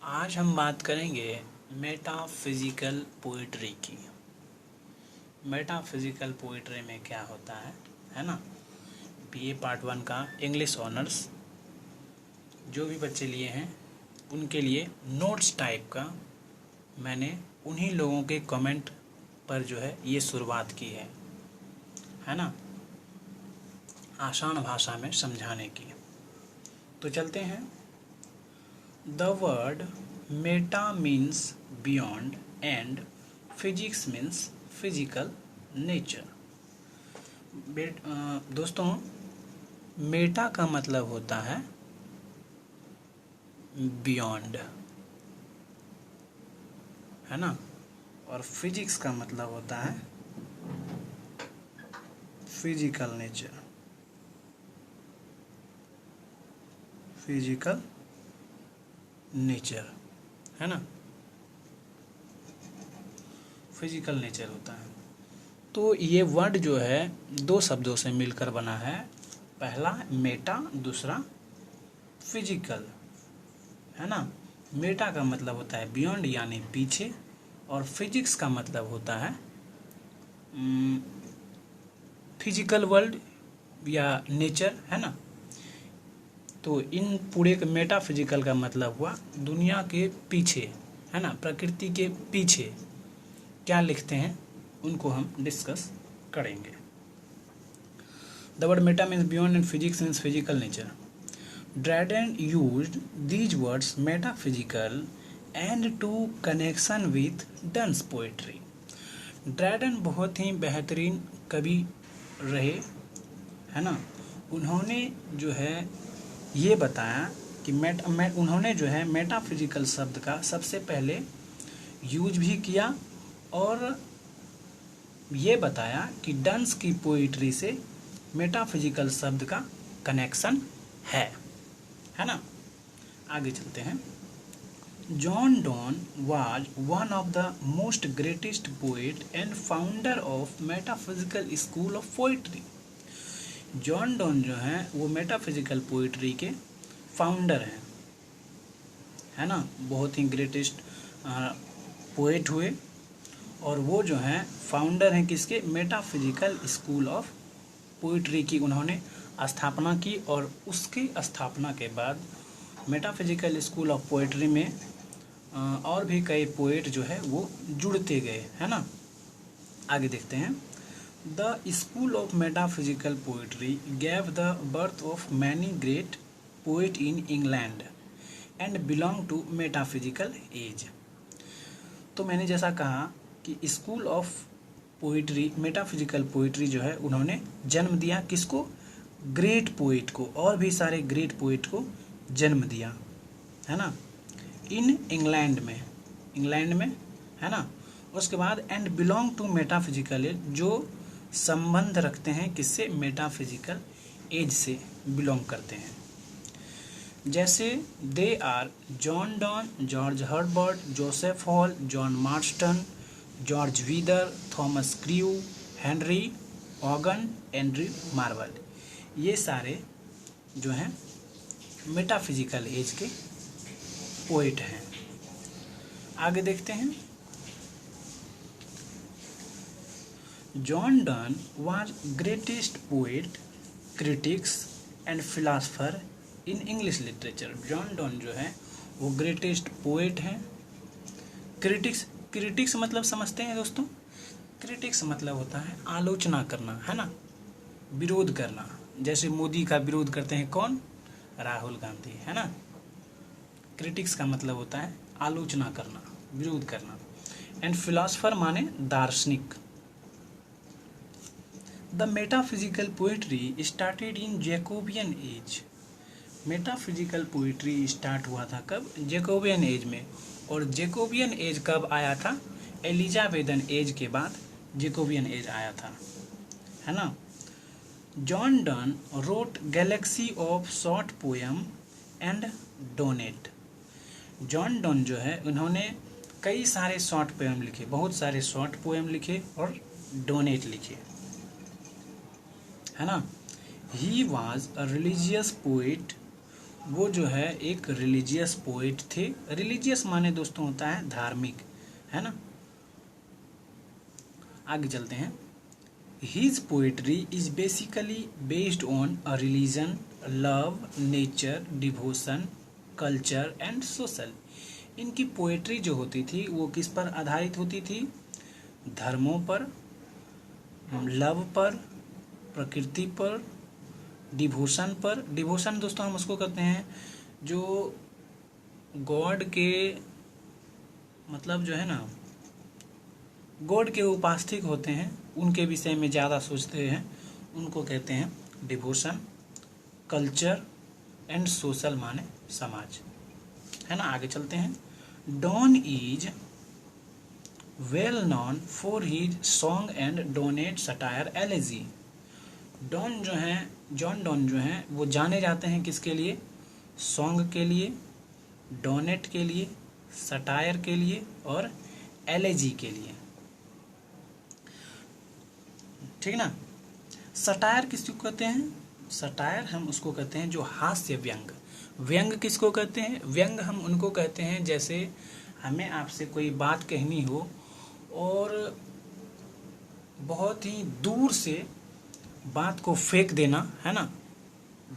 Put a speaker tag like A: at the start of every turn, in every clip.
A: आज हम बात करेंगे मेटाफिजिकल पोइट्री की। मेटाफिजिकल पोइट्री में क्या होता है ना। बीए पार्ट 1 का इंग्लिश ऑनर्स जो भी बच्चे लिए हैं उनके लिए नोट्स टाइप का मैंने उन्हीं लोगों के कमेंट पर जो है ये शुरुआत की है ना, आसान भाषा में समझाने की। तो चलते हैं। The word meta means beyond and physics means physical nature. दोस्तों, मेटा का मतलब होता है बियॉन्ड, है ना, और फिजिक्स का मतलब होता है फिजिकल नेचर। फिजिकल नेचर है ना, फिजिकल नेचर होता है। तो ये वर्ड जो है दो शब्दों से मिलकर बना है। पहला मेटा, दूसरा फिजिकल, है ना। मेटा का मतलब होता है बियॉन्ड यानी पीछे, और फिजिक्स का मतलब होता है फिजिकल वर्ल्ड या नेचर, है ना। तो इन पूरे मेटाफिजिकल का मतलब हुआ दुनिया के पीछे, है ना, प्रकृति के पीछे क्या लिखते हैं उनको हम डिस्कस करेंगे। The word meta means beyond and physics means physical nature. Dryden used these words metaphysical and to connection with Donne's poetry. Dryden बहुत ही बेहतरीन कवि रहे, है ना। उन्होंने जो है ये बताया कि उन्होंने जो है मेटाफिजिकल शब्द का सबसे पहले यूज भी किया और ये बताया कि डंस की पोइट्री से मेटाफिजिकल शब्द का कनेक्शन है ना। आगे चलते हैं। John Donne was one of the most greatest poet and founder of metaphysical school of poetry. John Donne जो है वो मेटाफिजिकल पोइट्री के फाउंडर हैं, है ना। बहुत ही ग्रेटेस्ट पोएट हुए और वो जो हैं फाउंडर हैं किसके, मेटाफिजिकल स्कूल ऑफ पोइट्री की उन्होंने स्थापना की। और उसकी स्थापना के बाद मेटाफिजिकल स्कूल ऑफ पोइट्री में और भी कई पोएट जो है वो जुड़ते गए, है ना। आगे देखते हैं। The school of metaphysical poetry gave the birth of many great poets in England and belong to metaphysical age। तो मैंने जैसा कहा कि school of poetry, metaphysical poetry जो है उन्होंने जन्म दिया किसको, ग्रेट पोइट को, और भी सारे ग्रेट पोइट को जन्म दिया, है ना, इन इंग्लैंड में, है ना। उसके बाद and belong to metaphysical age, जो संबंध रखते हैं किससे, मेटाफिजिकल एज से बिलोंग करते हैं। जैसे they are John Donne, George Herbert, Joseph Hall, John Marston, George Wither, Thomas Carew, Henry Vaughan, Andrew Marvell. ये सारे जो हैं मेटाफिजिकल एज के पोएट हैं। आगे देखते हैं। John Donne was greatest poet, critics and philosopher in English literature। John Donne जो है वो ग्रेटेस्ट पोएट हैं। क्रिटिक्स मतलब समझते हैं दोस्तों, क्रिटिक्स मतलब होता है आलोचना करना, है ना, विरोध करना। जैसे मोदी का विरोध करते हैं कौन, राहुल गांधी, है ना। क्रिटिक्स का मतलब होता है आलोचना करना, विरोध करना। एंड फिलोसफर माने दार्शनिक। The metaphysical poetry started in Jacobean age। Metaphysical poetry start हुआ था कब, जेकोबियन एज में। और जेकोबियन एज कब आया था, एलिजाबेथन एज के बाद जेकोबियन एज आया था, है ना। John Donne wrote galaxy of short poem and sonnet. John Donne जो है उन्होंने कई सारे शॉर्ट पोएम लिखे, बहुत सारे शॉर्ट पोएम लिखे और डोनेट लिखे, है ना। He was a religious poet वो जो है एक रिलीजियस पोइट थे। रिलीजियस माने दोस्तों होता है धार्मिक, है ना। आगे चलते हैं। His poetry is basically based on a religion, love, nature, devotion, culture and social. इनकी पोएट्री जो होती थी वो किस पर आधारित होती थी? धर्मों पर, लव पर, प्रकृति पर, डिवोशन पर। डिवोशन दोस्तों हम उसको कहते हैं जो गॉड के, मतलब जो है ना, गॉड के उपासक होते हैं, उनके विषय में ज़्यादा सोचते हैं, उनको कहते हैं डिवोशन। कल्चर एंड सोशल माने समाज, है ना। आगे चलते हैं। Donne is well known for his song and sonnet satire elegy. Donne जो हैं, जॉन डॉन जो हैं, वो जाने जाते हैं किसके लिए? सॉन्ग के लिए, डोनेट के लिए, सटायर के लिए और एलेजी के लिए, ठीक ना। सटायर किसको कहते हैं? सटायर हम उसको कहते हैं जो हास्य व्यंग। व्यंग किसको कहते हैं? व्यंग हम उनको कहते हैं जैसे हमें आपसे कोई बात कहनी हो और बहुत ही दूर से बात को फेंक देना, है ना।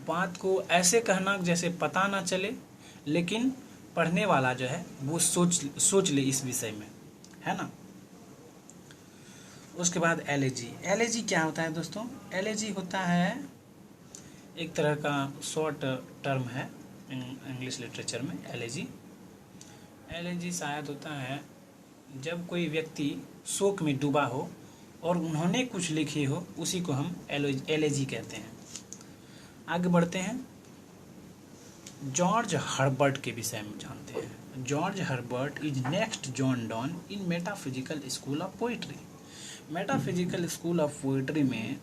A: बात को ऐसे कहना जैसे पता ना चले, लेकिन पढ़ने वाला जो है वो सोच ले इस विषय में, है ना। उसके बाद एलेजी। एलेजी क्या होता है दोस्तों? एलेजी होता है एक तरह का शॉर्ट टर्म है इंग्लिश लिटरेचर में। एलेजी, एलेजी शायद होता है जब कोई व्यक्ति शोक में डूबा हो और उन्होंने कुछ लिखी हो, उसी को हम एलेजी कहते हैं। आगे बढ़ते हैं। जॉर्ज हर्बर्ट के विषय में जानते हैं। George Herbert is next John Donne in metaphysical school of poetry. Metaphysical school of poetry में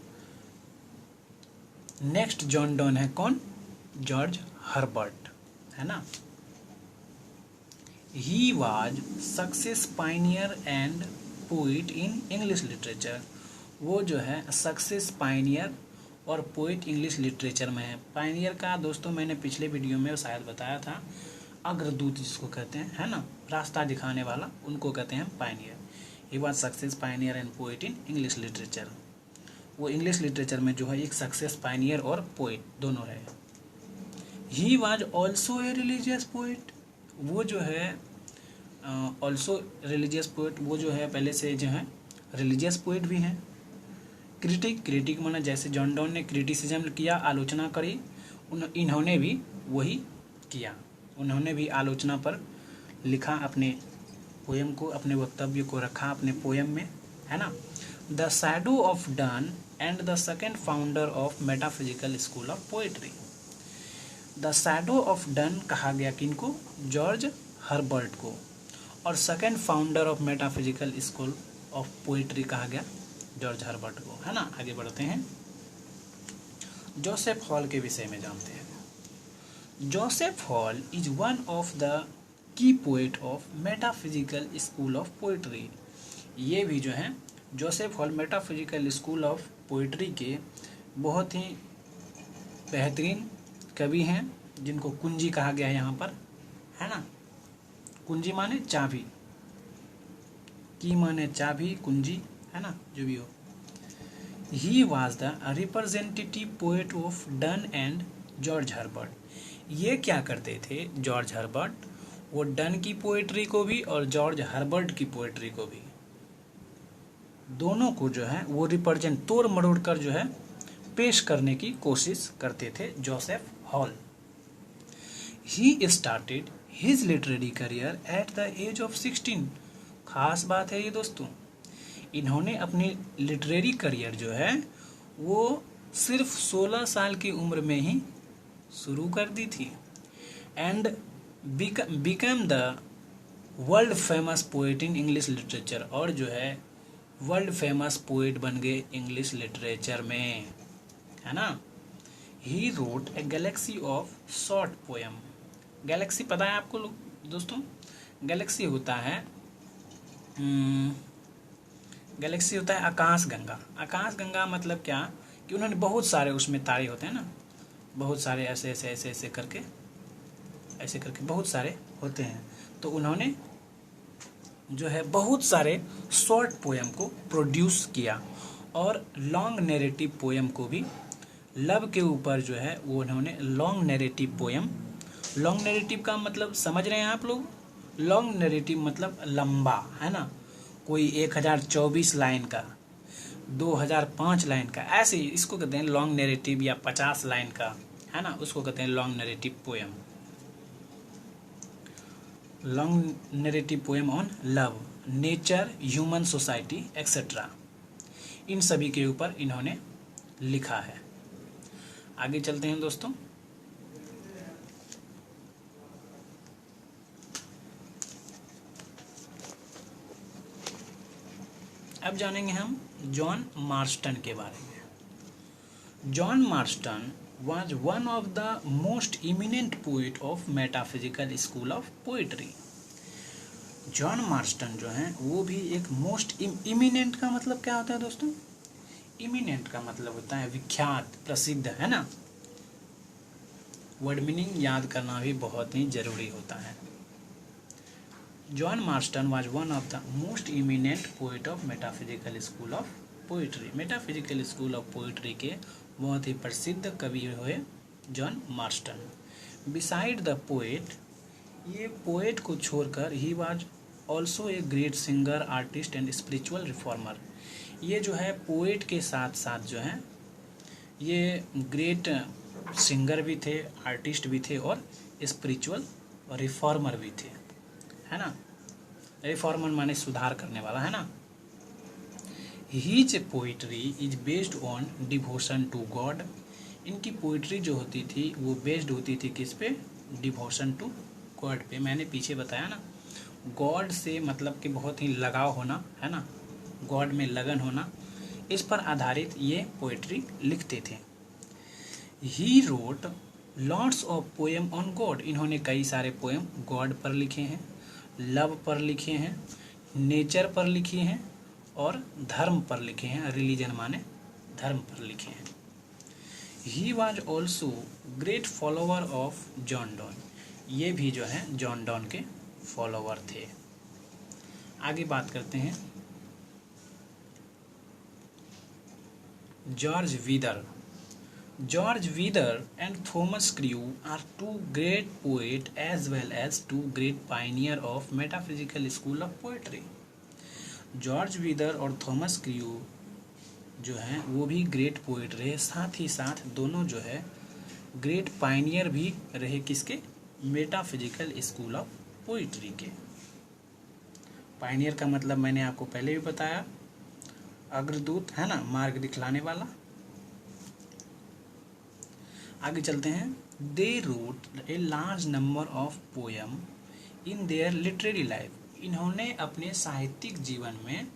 A: नेक्स्ट जॉन डॉन है कौन? जॉर्ज हर्बर्ट, है ना। He was success pioneer and poet in English literature. वो जो है सक्सेस पाइनियर और poet English literature में है। पाइनियर का दोस्तों मैंने पिछले वीडियो में शायद बताया था, अग्रदूत जिसको कहते हैं, है ना, रास्ता दिखाने वाला, उनको कहते हैं pioneer. He was success pioneer and poet in English literature. वो इंग्लिश लिटरेचर में जो है एक सक्सेस पाइनियर और पोइट दोनों रहे। ही was also a religious poet. वो जो है ऑल्सो रिलीजियस पोइट, वो जो है पहले से जो है रिलीजियस पोइट भी हैं। क्रिटिक, क्रिटिक माना जैसे जॉन डॉन ने क्रिटिसिज्म किया, आलोचना करी, इन्होंने भी वही किया। उन्होंने भी आलोचना पर लिखा, अपने पोएम को, अपने वक्तव्य को रखा अपने पोएम में, है ना। The shadow of done and the second founder of metaphysical school of poetry. The shadow of done कहा गया किनको? जॉर्ज हर्बर्ट को। और second founder of metaphysical school of poetry कहा गया जॉर्ज हर्बर्ट को, है ना। आगे बढ़ते हैं। जोसेफ हॉल के विषय में जानते हैं। Joseph hall is one of the key poet of metaphysical school of poetry. ये भी जो है Joseph hall metaphysical school of poetry के बहुत ही बेहतरीन कवि हैं, जिनको कुंजी कहा गया है यहाँ पर, है ना। कुंजी माने चाबी, की माने चाबी, कुंजी, है ना, जो भी हो। He was the representative poet of done and George Herbert. ये क्या करते थे जॉर्ज हर्बर्ट? वो डन की पोएट्री को भी और जॉर्ज हर्बर्ट की पोएट्री को भी, दोनों को जो है वो रिप्रेजेंट, तोड़ मरोड़ कर जो है पेश करने की कोशिश करते थे Joseph Hall. He started his literary career at the age of 16। खास बात है ये दोस्तों, इन्होंने अपनी लिटरेरी करियर जो है वो सिर्फ 16 साल की उम्र में ही शुरू कर दी थी। And become the world famous poet in English literature. और जो है वर्ल्ड फेमस पोएट बन गए इंग्लिश लिटरेचर में, है ना। He wrote a Galaxy of short poem. Galaxy पता है आपको दोस्तों? गैलेक्सी होता है गैलेक्सी होता है आकाश गंगा। आकाश गंगा मतलब क्या कि उन्होंने बहुत सारे उसमें तारे होते हैं ना, बहुत सारे ऐसे ऐसे ऐसे ऐसे करके ऐसे करके बहुत सारे होते हैं। तो उन्होंने जो है बहुत सारे शॉर्ट पोएम को प्रोड्यूस किया और लॉन्ग नैरेटिव पोएम को भी, लव के ऊपर जो है वो उन्होंने long narrative poem, long narrative का मतलब समझ रहे हैं आप लोग? लॉन्ग नैरेटिव मतलब लंबा, है ना, कोई 1024 लाइन का, 2005 लाइन का, ऐसे ही इसको कहते हैं लॉन्ग नैरेटिव, या 50 लाइन का, है ना, उसको कहते हैं long narrative poem. Long narrative poem on love, nature, human society etcetera, इन सभी के ऊपर इन्होंने लिखा है। आगे चलते हैं दोस्तों। अब जानेंगे हम जॉन मार्स्टन के बारे में। John Marston was one of the most eminent poet of metaphysical school of poetry। John Marston जो हैं वो भी एक मोस्ट इमिनेंट का मतलब क्या होता है दोस्तों? इमिनेंट का मतलब होता है विख्यात, प्रसिद्ध, है ना। वर्ड मीनिंग याद करना भी बहुत ही जरूरी होता है। John Marston was one of the most eminent poet of metaphysical school of poetry. Metaphysical school of poetry के बहुत ही प्रसिद्ध कवि हुए John Marston. Beside the poet, ये पोएट को छोड़कर he was also a great singer, artist and spiritual reformer. ये जो है पोएट के साथ साथ जो है ये ग्रेट सिंगर भी थे, आर्टिस्ट भी थे और स्पिरिचुअल रिफॉर्मर भी थे, है ना। रिफॉर्मर माने सुधार करने वाला, है ना। His poetry is based on devotion to God. इनकी पोइट्री जो होती थी वो बेस्ड होती थी किस पे? डिवोशन टू गॉड पे। मैंने पीछे बताया ना, गॉड से मतलब कि बहुत ही लगाव होना, है ना, गॉड में लगन होना, इस पर आधारित ये पोइट्री लिखते थे। He wrote lots of poem on God. इन्होंने कई सारे पोएम गॉड पर लिखे हैं, लव पर लिखे हैं, नेचर पर लिखे हैं और धर्म पर लिखे हैं। रिलीजन माने धर्म पर लिखे हैं। He was also great follower of John Donne. ये भी जो है जॉन डॉन के फॉलोवर थे। आगे बात करते हैं George Wither. George Wither and Thomas Carew are two great poet as well as two great pioneer of metaphysical school of poetry. George Wither और थॉमस क्रू जो हैं वो भी ग्रेट पोएट रहे, साथ ही साथ दोनों जो है ग्रेट पायनियर भी रहे, किसके? मेटाफिजिकल स्कूल ऑफ पोइट्री के। पायनियर का मतलब मैंने आपको पहले भी बताया, अग्रदूत, है ना, मार्ग दिखलाने वाला। आगे चलते हैं। They wrote a large number of poem in their literary life. इन्होंने अपने साहित्यिक जीवन में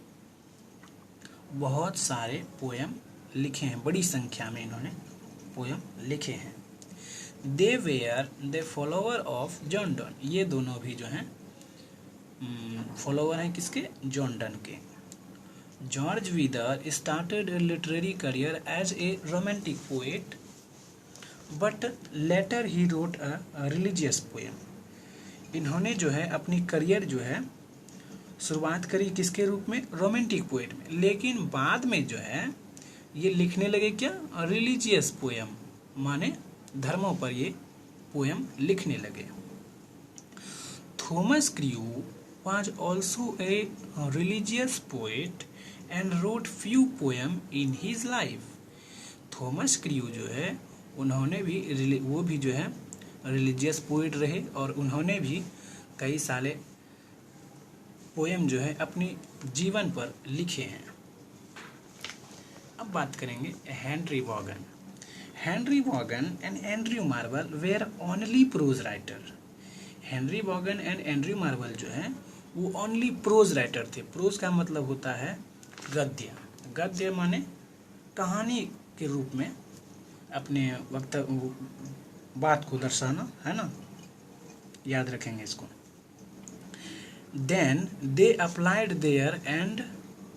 A: बहुत सारे पोएम लिखे हैं, बड़ी संख्या में इन्होंने पोएम लिखे हैं। They were the follower of John Donne. ये दोनों भी जो हैं फॉलोवर हैं किसके? जॉन डॉन के। George Wither started a literary career as a romantic poet but later he wrote a religious poem. इन्होंने जो है अपनी करियर जो है शुरुआत करी किसके रूप में? रोमांटिक पोएट में, लेकिन बाद में जो है ये लिखने लगे क्या? रिलीजियस पोएम, माने धर्मों पर ये पोएम लिखने लगे। Thomas crew was also a religious poet and wrote few poem in his life। Thomas Carew जो है उन्होंने भी वो भी जो है रिलीजियस पोएट रहे और उन्होंने भी कई सारे पोएम जो है अपनी जीवन पर लिखे हैं। अब बात करेंगे Henry Vaughan. Henry Vaughan and Andrew Marvell were only prose writer. Henry Vaughan and Andrew Marvell जो है वो ओनली प्रोज राइटर थे। प्रोज का मतलब होता है गद्य। गद्य माने कहानी के रूप में अपने वक्त बात को दर्शाना, है ना, याद रखेंगे इसको। Then they applied there and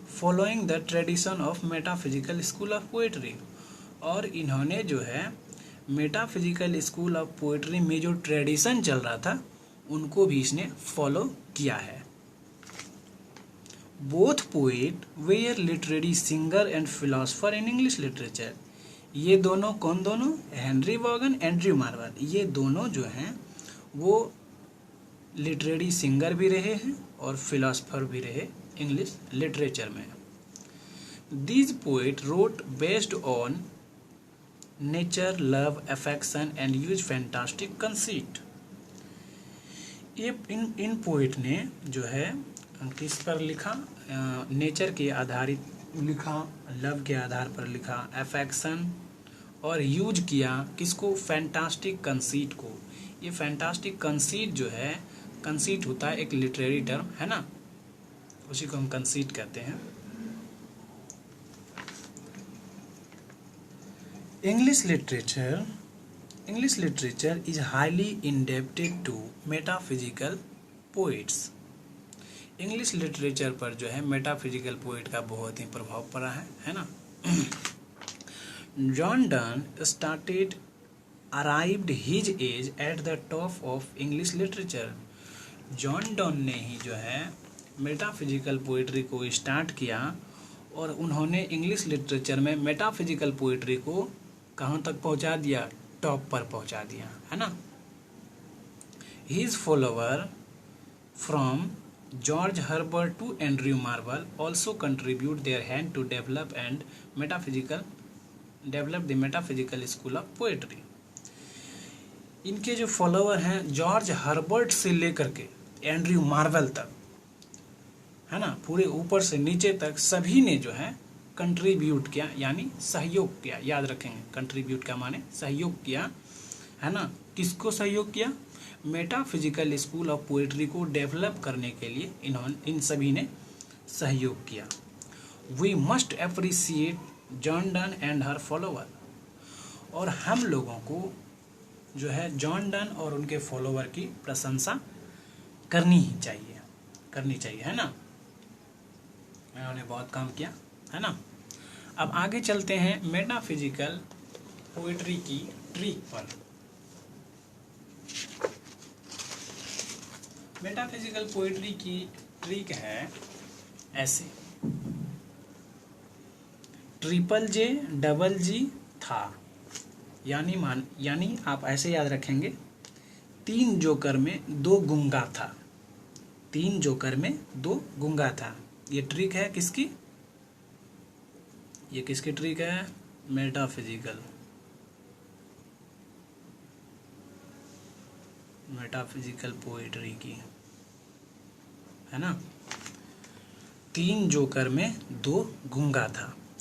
A: following the tradition of metaphysical school of poetry. और इन्होंने जो है मेटाफिजिकल स्कूल ऑफ पोएट्री में जो ट्रेडिशन चल रहा था उनको भी इसने फॉलो किया है। Both poet were literary singer and philosopher in English literature. ये दोनों कौन दोनों? हेनरी वॉगन, एंड्रयू मार्वल, ये दोनों जो हैं वो लिटरेरी सिंगर भी रहे हैं और फिलोसफर भी रहे इंग्लिश लिटरेचर में। These poet wrote based on nature, love, affection and use fantastic conceit. ये इन पोएट ने जो है किस पर लिखा? नेचर के आधारित लिखा, लव के आधार पर लिखा, अफेक्शन, और यूज किया किसको? फैंटास्टिक कंसीट को। ये फैंटास्टिक कंसीट जो है, कंसीट होता है एक लिटरेरी टर्म है ना, उसी को हम कंसीट कहते हैं। English literature is highly indebted to metaphysical poets. English literature पर जो है मेटाफिजिकल पोइट का बहुत ही प्रभाव पड़ा है ना। John Donne started arrived his age at the top of English literature. John Donne ने ही जो है मेटाफिजिकल पोइट्री को स्टार्ट किया और उन्होंने इंग्लिश लिटरेचर में मेटाफिजिकल पोइट्री को कहाँ तक पहुँचा दिया? टॉप पर पहुँचा दिया है ना। His follower from George Herbert to Andrew Marvell also contribute their hand to develop the metaphysical school of poetry. इनके जो फॉलोवर हैं जॉर्ज हर्बर्ट से लेकर के एंड्रयू मार्वल तक है ना, पूरे ऊपर से नीचे तक सभी ने जो है कंट्रीब्यूट किया, यानी सहयोग किया। याद रखेंगे कंट्रीब्यूट का माने सहयोग किया है ना। किसको सहयोग किया? मेटाफिजिकल स्कूल ऑफ पोएट्री को डेवलप करने के लिए इन सभी ने सहयोग किया। We must appreciate John Donne and her follower. और हम लोगों को जो है जॉन डन और उनके फॉलोवर की प्रशंसा करनी चाहिए है ना। उन्होंने बहुत काम किया है ना। अब आगे चलते हैं मेटाफिजिकल पोएट्री की ट्रिक पर। मेटाफिजिकल पोएट्री की ट्रिक है ऐसे, ट्रिपल जे डबल जी था, यानी आप ऐसे याद रखेंगे, 3 जोकर में 2 गुंगा था। 3 जोकर में 2 गुंगा था। ये ट्रिक है किसकी? ये किसकी ट्रिक है? मेटाफिजिकल पोएट्री की है ना। 3 जोकर में 2 गुंगा था।